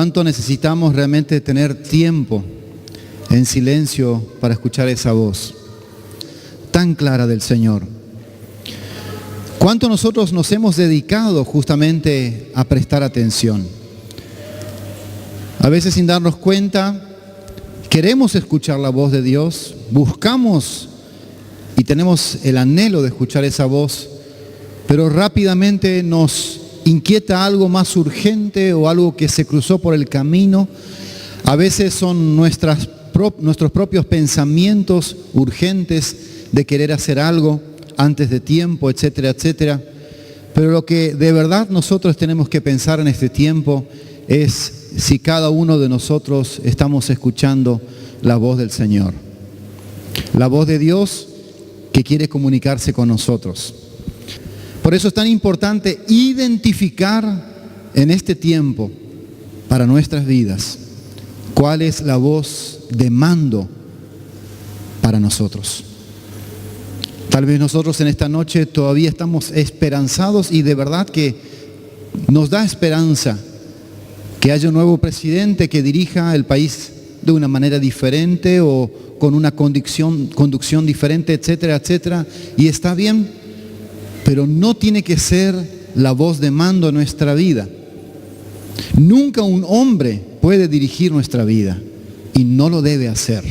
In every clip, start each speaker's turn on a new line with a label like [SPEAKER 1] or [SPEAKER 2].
[SPEAKER 1] ¿Cuánto necesitamos realmente tener tiempo en silencio para escuchar esa voz tan clara del Señor? ¿Cuánto nosotros nos hemos dedicado justamente a prestar atención? A veces sin darnos cuenta, queremos escuchar la voz de Dios, buscamos y tenemos el anhelo de escuchar esa voz, pero rápidamente nos inquieta algo más urgente o algo que se cruzó por el camino. A veces son nuestros propios pensamientos urgentes de querer hacer algo antes de tiempo, etcétera, etcétera. Pero lo que de verdad nosotros tenemos que pensar en este tiempo es si cada uno de nosotros estamos escuchando la voz del Señor. La voz de Dios que quiere comunicarse con nosotros. Por eso es tan importante identificar en este tiempo para nuestras vidas cuál es la voz de mando para nosotros. Tal vez nosotros en esta noche todavía estamos esperanzados y de verdad que nos da esperanza que haya un nuevo presidente que dirija el país de una manera diferente o con una conducción diferente, etcétera, etcétera. Y está bien, pero no tiene que ser la voz de mando en nuestra vida. Nunca un hombre puede dirigir nuestra vida y no lo debe hacer.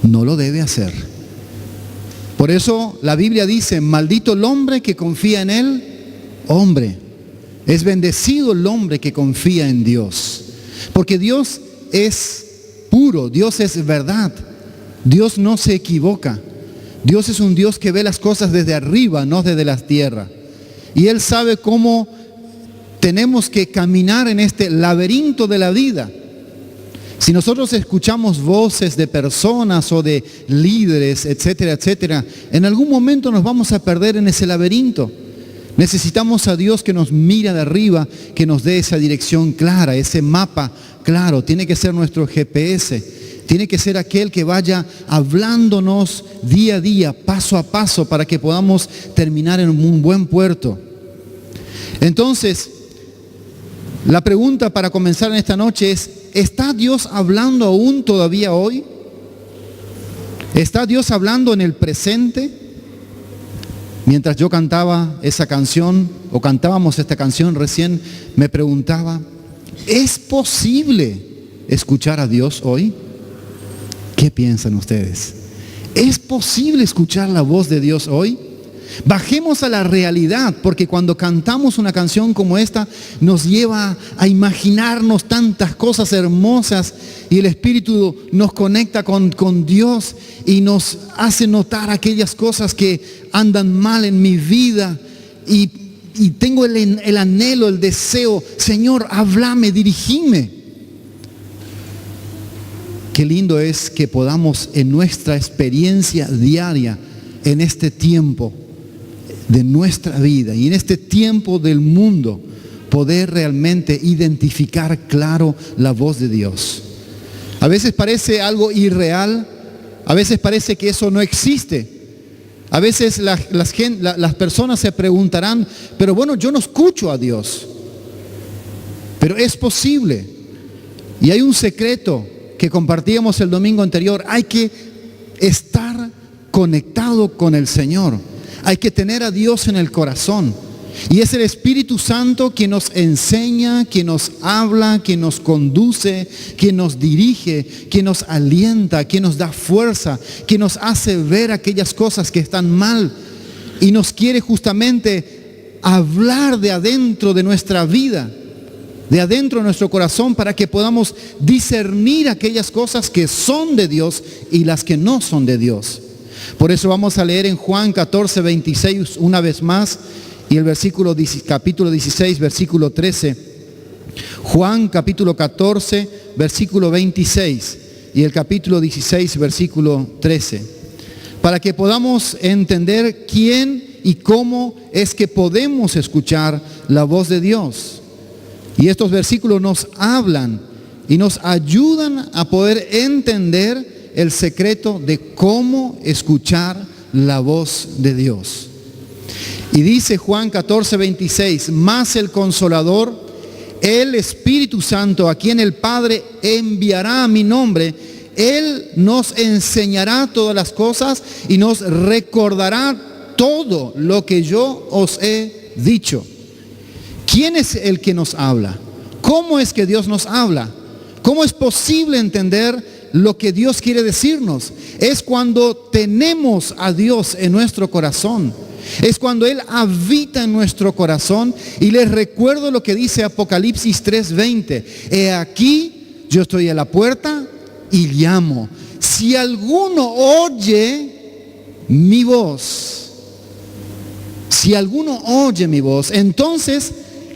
[SPEAKER 1] No lo debe hacer. Por eso la Biblia dice, maldito el hombre que confía en el hombre. Es bendecido el hombre que confía en Dios. Porque Dios es puro, Dios es verdad. Dios no se equivoca. Dios es un Dios que ve las cosas desde arriba, no desde la tierra. Y Él sabe cómo tenemos que caminar en este laberinto de la vida. Si nosotros escuchamos voces de personas o de líderes, etcétera, etcétera, en algún momento nos vamos a perder en ese laberinto. Necesitamos a Dios que nos mira de arriba, que nos dé esa dirección clara, ese mapa claro. Tiene que ser nuestro GPS. Tiene que ser aquel que vaya hablándonos día a día, paso a paso, para que podamos terminar en un buen puerto. Entonces, la pregunta para comenzar en esta noche es, ¿está Dios hablando aún todavía hoy? ¿Está Dios hablando en el presente? Mientras yo cantaba esa canción, o cantábamos esta canción recién, me preguntaba, ¿es posible escuchar a Dios hoy? ¿Qué piensan ustedes? ¿Es posible escuchar la voz de Dios hoy? Bajemos a la realidad, porque cuando cantamos una canción como esta, nos lleva a imaginarnos tantas cosas hermosas y el Espíritu nos conecta con Dios y nos hace notar aquellas cosas que andan mal en mi vida y tengo el anhelo, el deseo, Señor, háblame, dirigime. Qué lindo es que podamos en nuestra experiencia diaria, en este tiempo de nuestra vida y en este tiempo del mundo, poder realmente identificar claro la voz de Dios. A veces parece algo irreal, a veces parece que eso no existe. A veces las personas se preguntarán, pero bueno, yo no escucho a Dios. Pero es posible. Y hay un secreto que compartíamos el domingo anterior. Hay que estar conectado con el Señor. Hay que tener a Dios en el corazón. Y es el Espíritu Santo quien nos enseña, quien nos habla, quien nos conduce, quien nos dirige, quien nos alienta, quien nos da fuerza, quien nos hace ver aquellas cosas que están mal. Y nos quiere justamente hablar de adentro de nuestra vida, de adentro de nuestro corazón, para que podamos discernir aquellas cosas que son de Dios y las que no son de Dios. Por eso vamos a leer en Juan 14, 26 una vez más, y el capítulo 16, versículo 13. Juan capítulo 14, versículo 26 y el capítulo 16, versículo 13. Para que podamos entender quién y cómo es que podemos escuchar la voz de Dios. Y estos versículos nos hablan y nos ayudan a poder entender el secreto de cómo escuchar la voz de Dios. Y dice Juan 14, 26, mas el Consolador, el Espíritu Santo, a quien el Padre enviará a mi nombre, Él nos enseñará todas las cosas y nos recordará todo lo que yo os he dicho. ¿Quién es el que nos habla? ¿Cómo es que Dios nos habla? ¿Cómo es posible entender lo que Dios quiere decirnos? Es cuando tenemos a Dios en nuestro corazón. Es cuando Él habita en nuestro corazón. Y les recuerdo lo que dice Apocalipsis 3:20. He aquí, yo estoy a la puerta y llamo. Si alguno oye mi voz, entonces,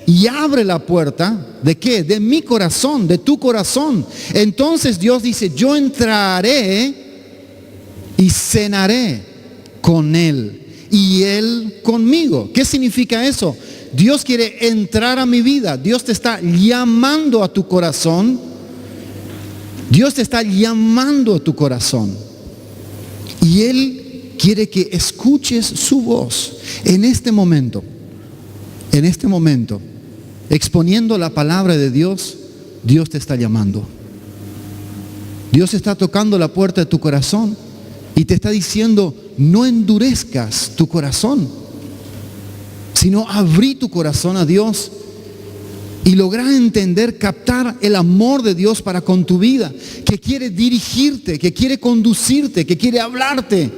[SPEAKER 1] y abre la puerta, ¿de qué? De mi corazón, de tu corazón. Entonces Dios dice, yo entraré y cenaré con Él y Él conmigo. ¿Qué significa eso? Dios quiere entrar a mi vida. Dios te está llamando a tu corazón. Dios te está llamando a tu corazón. Y Él quiere que escuches su voz en este momento. En este momento, exponiendo la palabra de Dios, Dios te está llamando. Dios está tocando la puerta de tu corazón y te está diciendo, no endurezcas tu corazón, sino abrí tu corazón a Dios y lograr entender, captar el amor de Dios para con tu vida, que quiere dirigirte, que quiere conducirte, que quiere hablarte,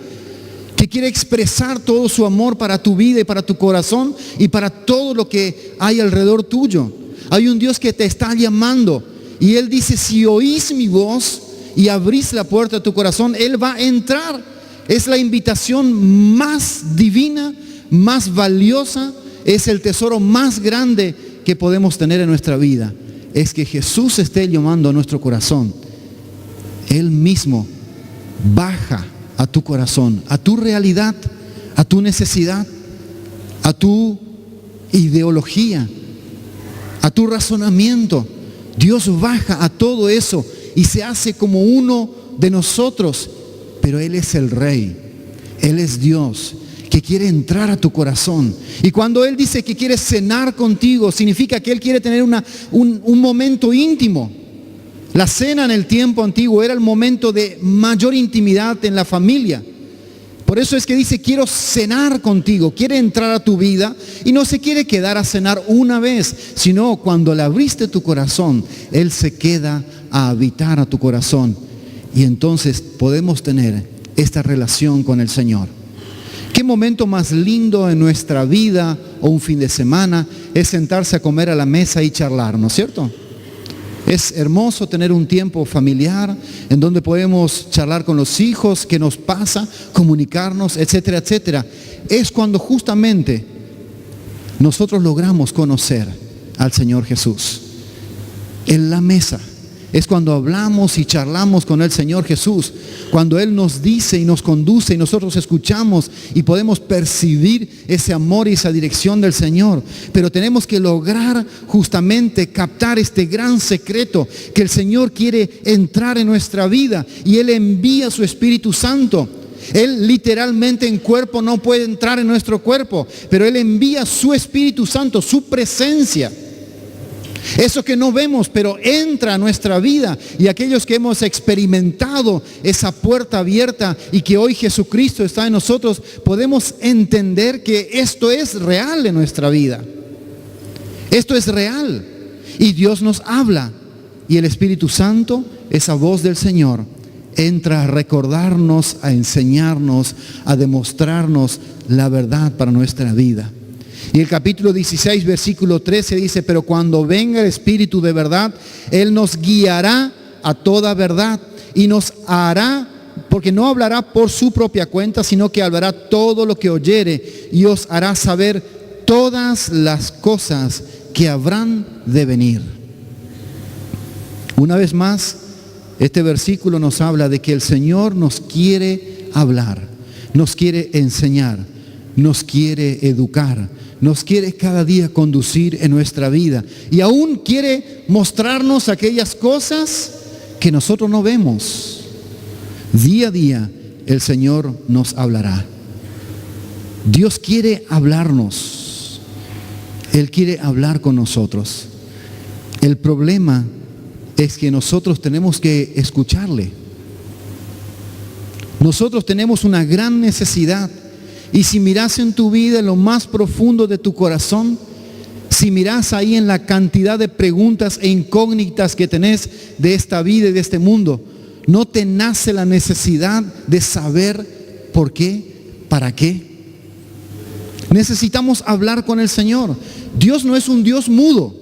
[SPEAKER 1] que quiere expresar todo su amor para tu vida y para tu corazón y para todo lo que hay alrededor tuyo. Hay un Dios que te está llamando y Él dice, si oís mi voz y abrís la puerta de tu corazón, Él va a entrar. Es la invitación más divina, más valiosa, es el tesoro más grande que podemos tener en nuestra vida. Es que Jesús esté llamando a nuestro corazón. Él mismo baja a tu corazón, a tu realidad, a tu necesidad, a tu ideología, a tu razonamiento. Dios baja a todo eso y se hace como uno de nosotros, pero Él es el Rey, Él es Dios, que quiere entrar a tu corazón. Y cuando Él dice que quiere cenar contigo, significa que Él quiere tener un momento íntimo. La cena en el tiempo antiguo era el momento de mayor intimidad en la familia. Por eso es que dice, quiero cenar contigo, quiere entrar a tu vida y no se quiere quedar a cenar una vez, sino cuando le abriste tu corazón, Él se queda a habitar a tu corazón. Y entonces podemos tener esta relación con el Señor. ¿Qué momento más lindo en nuestra vida o un fin de semana es sentarse a comer a la mesa y charlar, ¿no es cierto? Es hermoso tener un tiempo familiar en donde podemos charlar con los hijos, qué nos pasa, comunicarnos, etcétera, etcétera. Es cuando justamente nosotros logramos conocer al Señor Jesús. En la mesa es cuando hablamos y charlamos con el Señor Jesús, cuando Él nos dice y nos conduce y nosotros escuchamos y podemos percibir ese amor y esa dirección del Señor. Pero tenemos que lograr justamente captar este gran secreto, que el Señor quiere entrar en nuestra vida y Él envía su Espíritu Santo. Él literalmente en cuerpo no puede entrar en nuestro cuerpo, pero Él envía su Espíritu Santo, su presencia. Eso que no vemos, pero entra a nuestra vida. Y aquellos que hemos experimentado esa puerta abierta y que hoy Jesucristo está en nosotros, podemos entender que esto es real en nuestra vida. Esto es real. Y Dios nos habla. Y el Espíritu Santo, esa voz del Señor, entra a recordarnos, a enseñarnos, a demostrarnos la verdad para nuestra vida. Y el capítulo 16, versículo 13 dice, pero cuando venga el Espíritu de verdad, Él nos guiará a toda verdad y nos hará, porque no hablará por su propia cuenta, sino que hablará todo lo que oyere y os hará saber todas las cosas que habrán de venir. Una vez más, este versículo nos habla de que el Señor nos quiere hablar, nos quiere enseñar, nos quiere educar, nos quiere cada día conducir en nuestra vida y aún quiere mostrarnos aquellas cosas que nosotros no vemos. Día a día el Señor nos hablará. Dios quiere hablarnos. Él quiere hablar con nosotros. El problema es que nosotros tenemos que escucharle. Nosotros tenemos una gran necesidad. Y si miras en tu vida, en lo más profundo de tu corazón, si miras ahí en la cantidad de preguntas e incógnitas que tenés de esta vida y de este mundo, ¿no te nace la necesidad de saber por qué? ¿Para qué? Necesitamos hablar con el Señor. Dios no es un Dios mudo.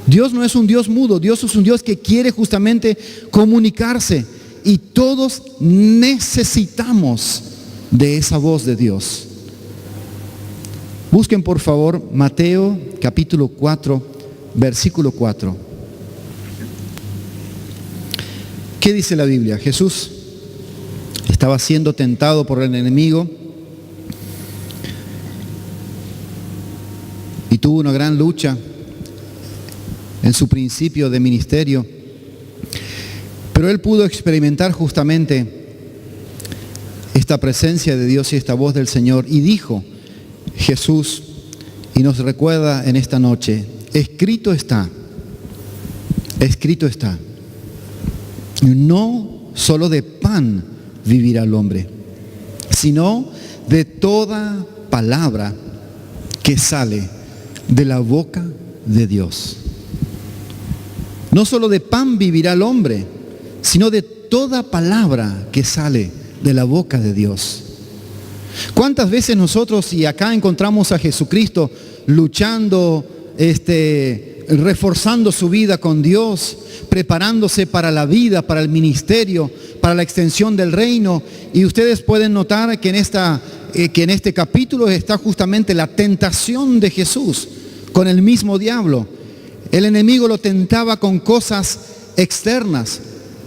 [SPEAKER 1] Dios no es un Dios mudo. Dios es un Dios que quiere justamente comunicarse. Y todos necesitamos de esa voz de Dios. Busquen por favor Mateo capítulo 4, versículo 4. ¿Qué dice la Biblia? Jesús estaba siendo tentado por el enemigo y tuvo una gran lucha en su principio de ministerio, pero él pudo experimentar justamente esta presencia de Dios y esta voz del Señor, y dijo Jesús, y nos recuerda en esta noche, escrito está, no solo de pan vivirá el hombre, sino de toda palabra que sale de la boca de Dios. No solo de pan vivirá el hombre, sino de toda palabra que sale de la boca de Dios. ¿Cuántas veces nosotros, y acá encontramos a Jesucristo luchando, reforzando su vida con Dios, preparándose para la vida, para el ministerio, para la extensión del reino? Y ustedes pueden notar que en este capítulo está justamente la tentación de Jesús con el mismo diablo. El enemigo lo tentaba con cosas externas,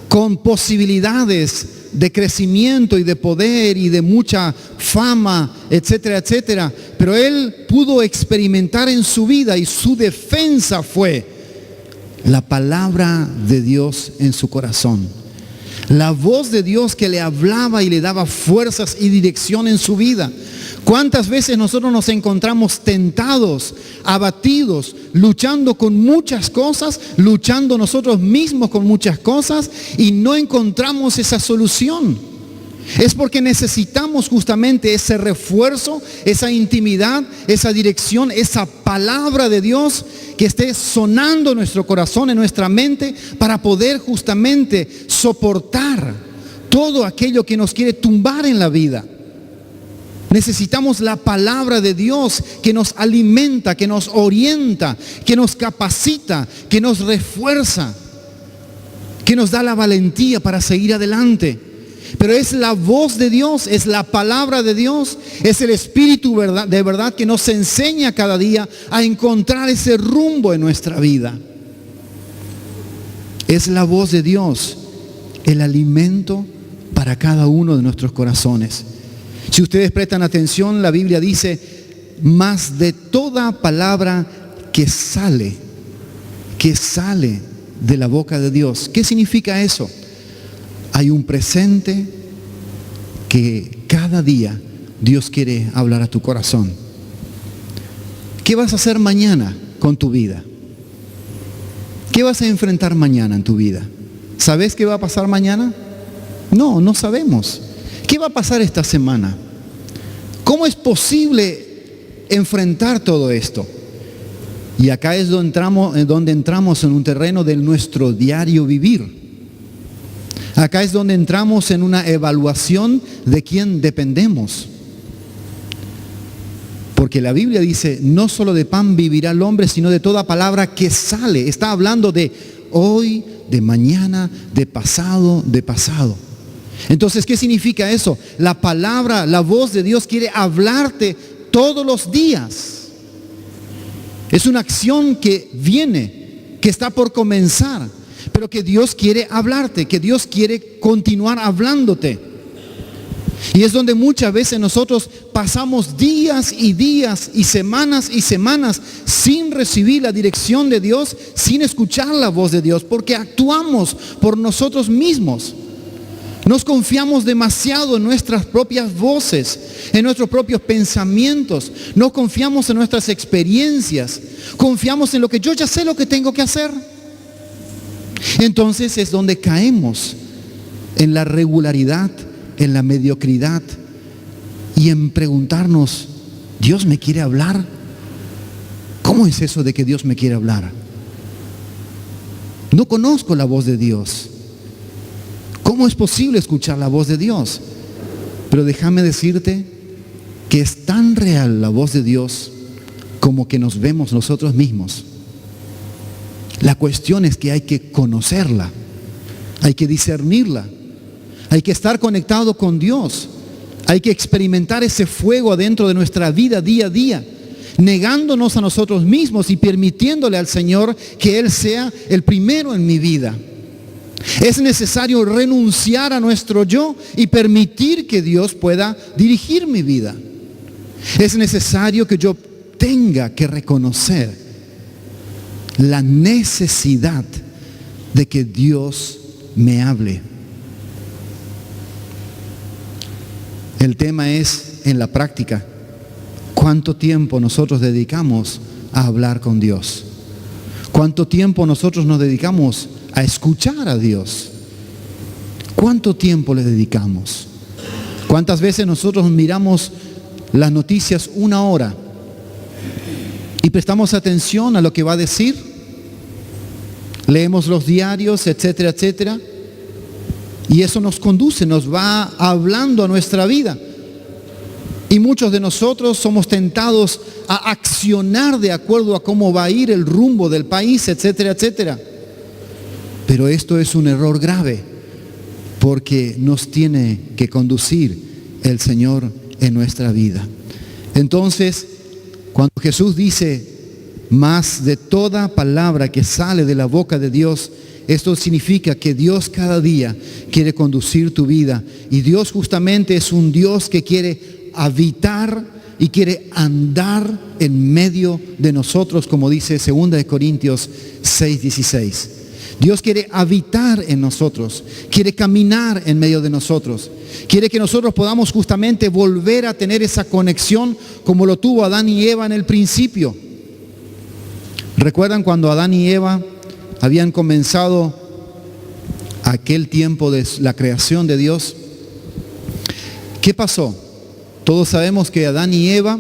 [SPEAKER 1] con posibilidades de crecimiento y de poder y de mucha fama, etcétera, etcétera. Pero él pudo experimentar en su vida, y su defensa fue la palabra de Dios en su corazón. La voz de Dios que le hablaba y le daba fuerzas y dirección en su vida. ¿Cuántas veces nosotros nos encontramos tentados, abatidos, luchando con muchas cosas, luchando nosotros mismos con muchas cosas, y no encontramos esa solución? Es porque necesitamos justamente ese refuerzo, esa intimidad, esa dirección, esa palabra de Dios que esté sonando en nuestro corazón, en nuestra mente, para poder justamente soportar todo aquello que nos quiere tumbar en la vida. Necesitamos la palabra de Dios que nos alimenta, que nos orienta, que nos capacita, que nos refuerza, que nos da la valentía para seguir adelante. Pero es la voz de Dios, es la palabra de Dios, es el Espíritu de verdad que nos enseña cada día a encontrar ese rumbo en nuestra vida. Es la voz de Dios, el alimento para cada uno de nuestros corazones. Si ustedes prestan atención, la Biblia dice, más de toda palabra que sale de la boca de Dios. ¿Qué significa eso? Hay un presente que cada día Dios quiere hablar a tu corazón. ¿Qué vas a hacer mañana con tu vida? ¿Qué vas a enfrentar mañana en tu vida? ¿Sabes qué va a pasar mañana? No sabemos. ¿Qué va a pasar esta semana? ¿Cómo es posible enfrentar todo esto? Y acá es donde entramos en un terreno de nuestro diario vivir. Acá es donde entramos en una evaluación de quién dependemos. Porque la Biblia dice, no solo de pan vivirá el hombre, sino de toda palabra que sale. Está hablando de hoy, de mañana, de pasado, de pasado. Entonces, ¿qué significa eso? La palabra, la voz de Dios quiere hablarte todos los días. Es una acción que viene, que está por comenzar, pero que Dios quiere hablarte, que Dios quiere continuar hablándote. Y es donde muchas veces nosotros pasamos días y días y semanas sin recibir la dirección de Dios, sin escuchar la voz de Dios, porque actuamos por nosotros mismos. Nos confiamos demasiado en nuestras propias voces, en nuestros propios pensamientos. No confiamos en nuestras experiencias. Confiamos en lo que yo ya sé lo que tengo que hacer. Entonces es donde caemos en la regularidad, en la mediocridad y en preguntarnos, ¿Dios me quiere hablar? ¿Cómo es eso de que Dios me quiere hablar? No conozco la voz de Dios. ¿Cómo es posible escuchar la voz de Dios? Pero déjame decirte que es tan real la voz de Dios como que nos vemos nosotros mismos. La cuestión es que hay que conocerla, hay que discernirla, hay que estar conectado con Dios, hay que experimentar ese fuego adentro de nuestra vida día a día, negándonos a nosotros mismos y permitiéndole al Señor que Él sea el primero en mi vida. Es necesario renunciar a nuestro yo y permitir que Dios pueda dirigir mi vida. Es necesario que yo tenga que reconocer la necesidad de que Dios me hable. El tema es en la práctica, ¿cuánto tiempo nosotros dedicamos a hablar con Dios? ¿Cuánto tiempo nosotros nos dedicamos a escuchar a Dios? ¿Cuánto tiempo le dedicamos? ¿Cuántas veces nosotros miramos las noticias 1 hora y prestamos atención a lo que va a decir? Leemos los diarios, etcétera, etcétera. Y eso nos conduce, nos va hablando a nuestra vida. Y muchos de nosotros somos tentados a accionar de acuerdo a cómo va a ir el rumbo del país, etcétera, etcétera. Pero esto es un error grave, porque nos tiene que conducir el Señor en nuestra vida. Entonces, cuando Jesús dice, más de toda palabra que sale de la boca de Dios, esto significa que Dios cada día quiere conducir tu vida. Y Dios justamente es un Dios que quiere habitar y quiere andar en medio de nosotros, como dice 2 Corintios 6:16. Dios quiere habitar en nosotros, quiere caminar en medio de nosotros, quiere que nosotros podamos justamente volver a tener esa conexión como lo tuvo Adán y Eva en el principio. ¿Recuerdan cuando Adán y Eva habían comenzado aquel tiempo de la creación de Dios? ¿Qué pasó? Todos sabemos que Adán y Eva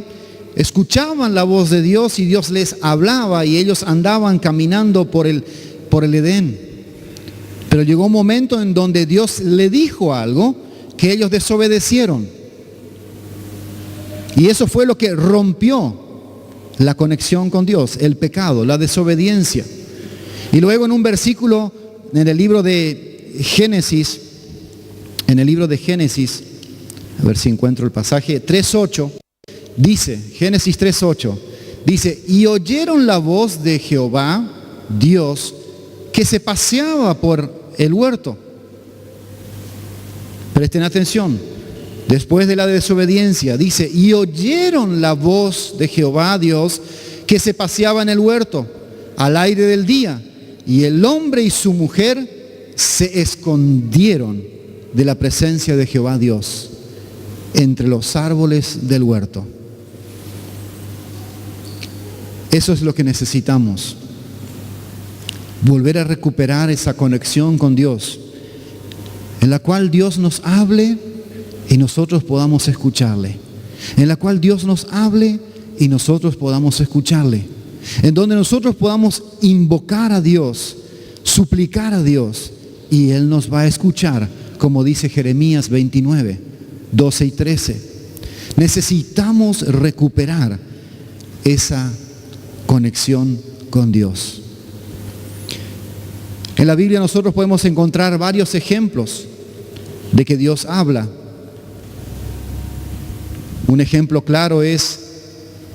[SPEAKER 1] escuchaban la voz de Dios y Dios les hablaba y ellos andaban caminando por el Edén. Pero llegó un momento en donde Dios le dijo algo que ellos desobedecieron. Y eso fue lo que rompió la conexión con Dios, el pecado, la desobediencia. Y luego en un versículo en el libro de Génesis, a ver si encuentro el pasaje, 3:8, dice, Génesis 3:8, dice, y oyeron la voz de Jehová, Dios, que se paseaba por el huerto. Presten atención, después de la desobediencia, dice, y oyeron la voz de Jehová, Dios, que se paseaba en el huerto al aire del día, y el hombre y su mujer se escondieron de la presencia de Jehová Dios entre los árboles del huerto. Eso es lo que necesitamos. Volver a recuperar esa conexión con Dios, en la cual Dios nos hable y nosotros podamos escucharle. En la cual Dios nos hable y nosotros podamos escucharle. En donde nosotros podamos invocar a Dios, suplicar a Dios, y Él nos va a escuchar, como dice Jeremías 29, 12 y 13. Necesitamos recuperar esa conexión con Dios. En la Biblia nosotros podemos encontrar varios ejemplos de que Dios habla. Un ejemplo claro es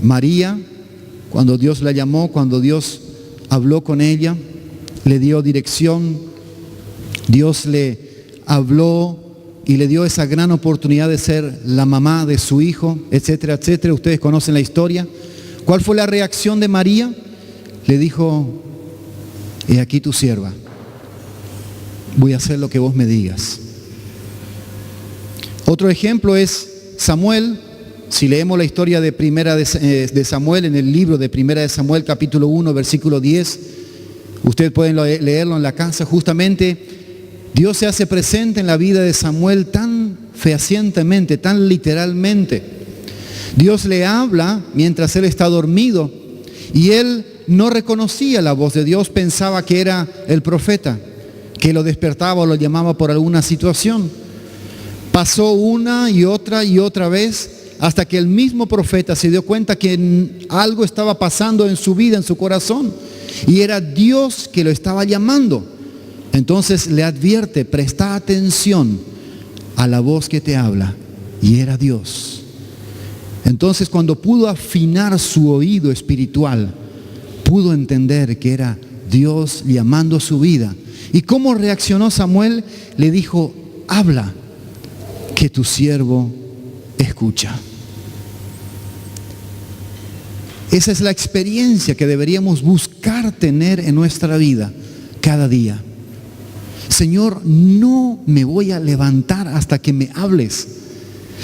[SPEAKER 1] María, cuando Dios la llamó, cuando Dios habló con ella, le dio dirección, Dios le habló y le dio esa gran oportunidad de ser la mamá de su hijo, etcétera, etcétera. Ustedes conocen la historia. ¿Cuál fue la reacción de María? Le dijo, he aquí tu sierva, voy a hacer lo que vos me digas. Otro ejemplo es Samuel. Si leemos la historia de Samuel en el libro de Primera de Samuel, capítulo 1, versículo 10, ustedes pueden leerlo en la casa. Justamente Dios se hace presente en la vida de Samuel tan fehacientemente, tan literalmente. Dios le habla mientras él está dormido y él no reconocía la voz de Dios, pensaba que era el profeta, que lo despertaba o lo llamaba por alguna situación. Pasó una y otra vez hasta que el mismo profeta se dio cuenta que algo estaba pasando en su vida, en su corazón, y era Dios que lo estaba llamando. Entonces le advierte: presta atención a la voz que te habla, y era Dios. Entonces, cuando pudo afinar su oído espiritual, pudo entender que era Dios llamando su vida. ¿Y cómo reaccionó Samuel? Le dijo: habla, que tu siervo escucha. Esa es la experiencia que deberíamos buscar tener en nuestra vida cada día. Señor, no me voy a levantar hasta que me hables.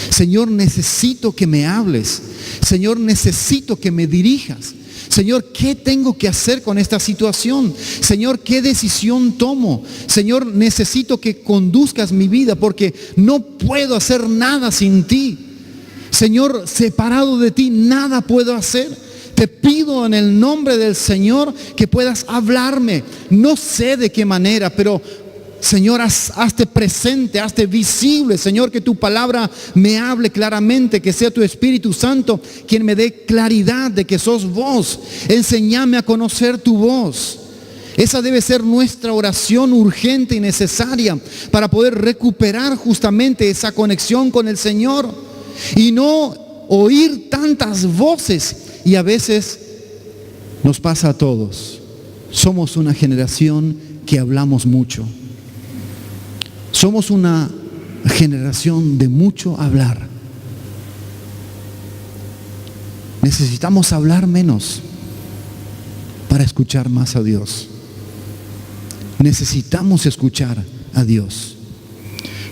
[SPEAKER 1] Señor, necesito que me hables. Señor, necesito que me dirijas. Señor, ¿qué tengo que hacer con esta situación? Señor, ¿qué decisión tomo? Señor, necesito que conduzcas mi vida porque no puedo hacer nada sin ti. Señor, separado de ti, nada puedo hacer. Te pido en el nombre del Señor que puedas hablarme. No sé de qué manera, pero Señor, hazte presente, hazte visible. Señor, que tu palabra me hable claramente, que sea tu Espíritu Santo quien me dé claridad de que sos vos. Enséñame a conocer tu voz. Esa debe ser nuestra oración urgente y necesaria para poder recuperar justamente esa conexión con el Señor y no oír tantas voces. Y a veces nos pasa a todos. Somos una generación que hablamos mucho. Somos una generación de mucho hablar. Necesitamos hablar menos para escuchar más a Dios. Necesitamos escuchar a Dios.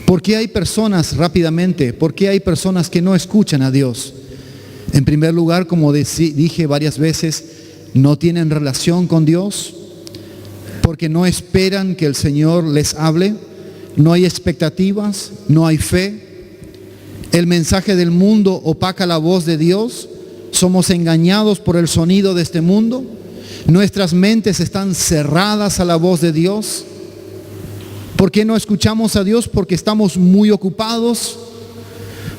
[SPEAKER 1] ¿Por qué hay personas, rápidamente, por qué hay personas que no escuchan a Dios? En primer lugar, como dije varias veces, no tienen relación con Dios, porque no esperan que el Señor les hable, no hay expectativas, no hay fe. El mensaje del mundo opaca la voz de Dios, somos engañados por el sonido de este mundo, nuestras mentes están cerradas a la voz de Dios. ¿Por qué no escuchamos a Dios? Porque estamos muy ocupados,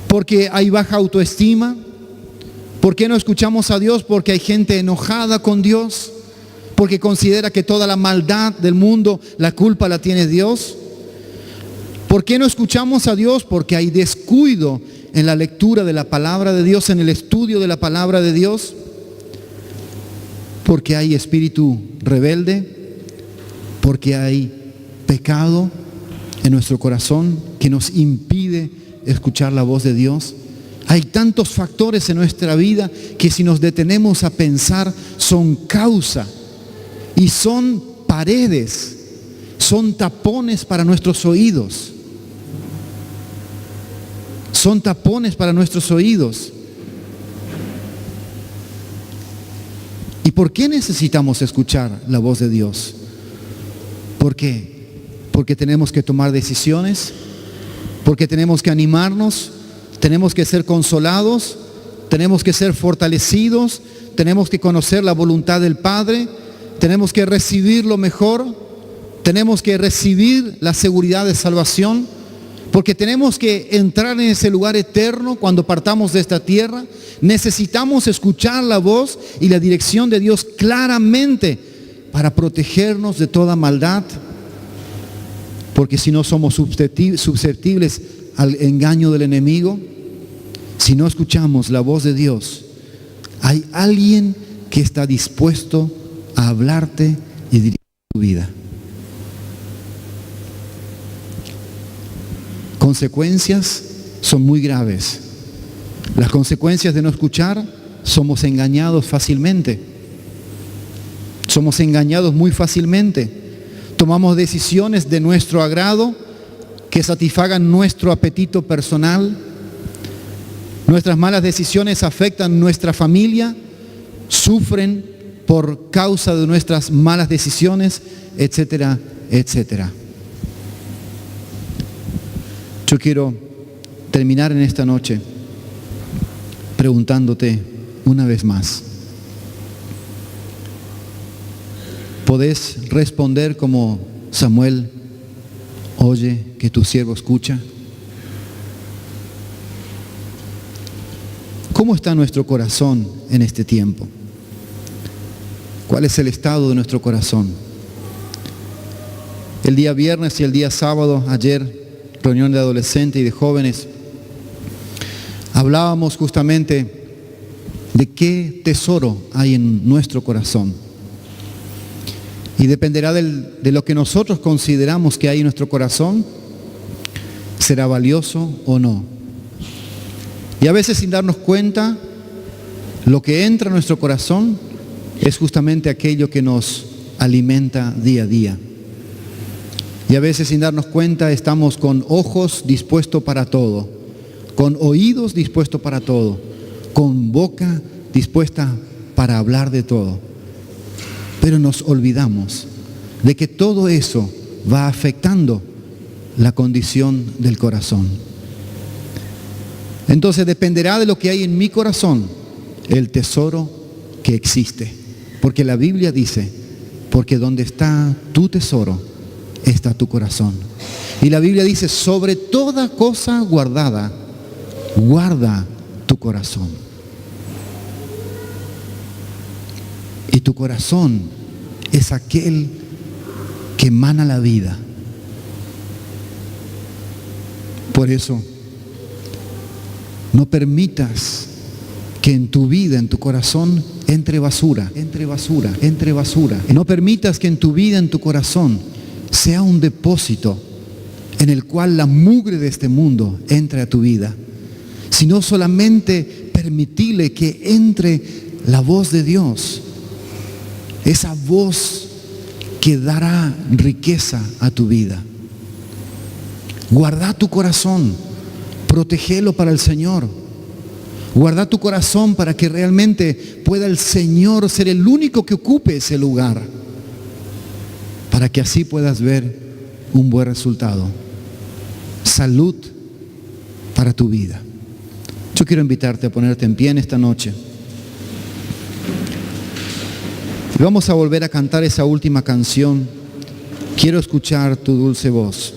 [SPEAKER 1] porque hay baja autoestima. ¿Por qué no escuchamos a Dios? Porque hay gente enojada con Dios, porque considera que toda la maldad del mundo, la culpa la tiene Dios. ¿Por qué no escuchamos a Dios? Porque hay descuido en la lectura de la palabra de Dios, en el estudio de la palabra de Dios. Porque hay espíritu rebelde, porque hay pecado en nuestro corazón que nos impide escuchar la voz de Dios. Hay tantos factores en nuestra vida que si nos detenemos a pensar son causa y son paredes, son tapones para nuestros oídos. Son tapones para nuestros oídos. ¿Y por qué necesitamos escuchar la voz de Dios? ¿Por qué? Porque tenemos que tomar decisiones, porque tenemos que animarnos, tenemos que ser consolados, tenemos que ser fortalecidos, tenemos que conocer la voluntad del Padre, tenemos que recibir lo mejor, tenemos que recibir la seguridad de salvación, porque tenemos que entrar en ese lugar eterno cuando partamos de esta tierra. Necesitamos escuchar la voz y la dirección de Dios claramente para protegernos de toda maldad, porque si no somos susceptibles al engaño del enemigo. Si no escuchamos la voz de Dios, hay alguien que está dispuesto a hablarte y dirigir tu vida. Consecuencias son muy graves. Las consecuencias de no escuchar, somos engañados fácilmente. Somos engañados muy fácilmente. Tomamos decisiones de nuestro agrado que satisfagan nuestro apetito personal. Nuestras malas decisiones afectan nuestra familia, sufren por causa de nuestras malas decisiones, etcétera, etcétera. Yo quiero terminar en esta noche preguntándote una vez más. ¿Podés responder como Samuel? Oye, que tu siervo escucha. ¿Cómo está nuestro corazón en este tiempo? ¿Cuál es el estado de nuestro corazón? El día viernes y el día sábado, ayer, reunión de adolescentes y de jóvenes, hablábamos justamente de qué tesoro hay en nuestro corazón. Y dependerá de lo que nosotros consideramos que hay en nuestro corazón, será valioso o no. Y a veces sin darnos cuenta, lo que entra en nuestro corazón es justamente aquello que nos alimenta día a día. Y a veces sin darnos cuenta estamos con ojos dispuestos para todo, con oídos dispuestos para todo, con boca dispuesta para hablar de todo. Pero nos olvidamos de que todo eso va afectando la condición del corazón. Entonces dependerá de lo que hay en mi corazón, el tesoro que existe. Porque la Biblia dice, porque donde está tu tesoro, está tu corazón. Y la Biblia dice, sobre toda cosa guardada, guarda tu corazón. Y tu corazón es aquel que emana la vida. Por eso, no permitas que en tu vida, en tu corazón, entre basura. No permitas que en tu vida, en tu corazón, sea un depósito en el cual la mugre de este mundo entre a tu vida, sino solamente permitirle que entre la voz de Dios, esa voz que dará riqueza a tu vida. Guarda tu corazón, protégelo para el Señor. Guarda tu corazón para que realmente pueda el Señor ser el único que ocupe ese lugar, para que así puedas ver un buen resultado. Salud para tu vida. Yo quiero invitarte a ponerte en pie en esta noche. Y vamos a volver a cantar esa última canción. Quiero escuchar tu dulce voz.